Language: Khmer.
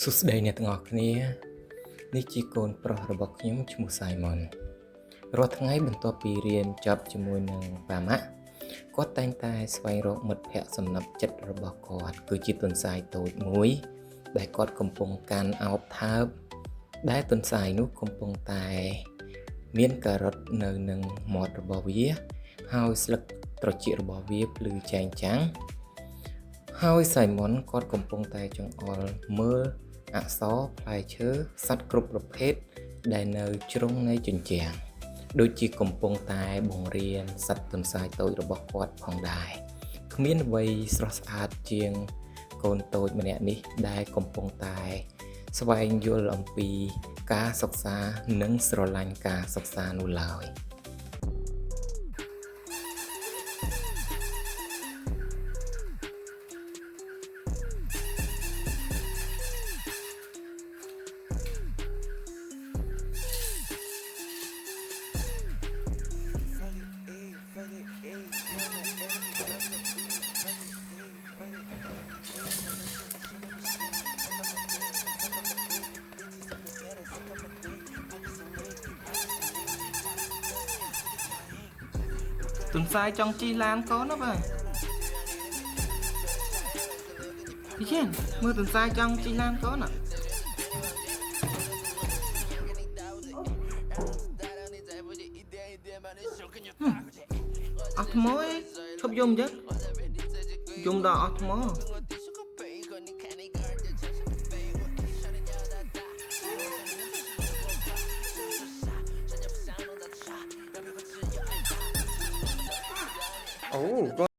សួស្តីអ្នកទាំងអស់គ្នានេះជាកូនប្រុសរបស់ខ្ញុំឈ្មោះ Simon រាល់ថ្ងៃបន្ទាប់ពីរៀនចប់ជាមួយនឹងប៉ាម៉ាក់គាត់តែងតែស្វែងរកមិត្តភ័ក្តិសំណាប់ចិត្តរបស់គាត់គឺជាទន្សាយតូចមួយដែលគាត់កំពុងកាន់អោបថើបដែលទន្សាយនោះកំពុងតែមានការ៉ុតនៅនឹងមាត់របស់វាហើយស្លឹកត្រចៀករបស់វាភ្លឺចែងចាំងហើយ Simon គាត់កំពុងតែចង្អុលមើលអក្សរផ្លែឈើសត្វគ្រប់ប្រភេទដែលនៅជ្រុងនៃជញ្ជាំងដូចជាកំពុងតែបង្រៀនសត្វទន្សាយតូចរបស់គាត់ផងដែរគ្មានអ្វីស្រស់ស្អាតជាងកូនតូចម្នាក់នេះដែលកំពុងតែស្វែងយល់អំពីការសិក្សានិងស្រឡាញ់ការសិក្សានោះឡើយទន្សាយចង់ជិះឡានកូនណាបាទពីចេះមើលទន្សាយចង់ជិះឡានកូនណាអស់ថ្មឯងឈប់យំអញ្ចឹងយំដល់អស់ថ្មអូ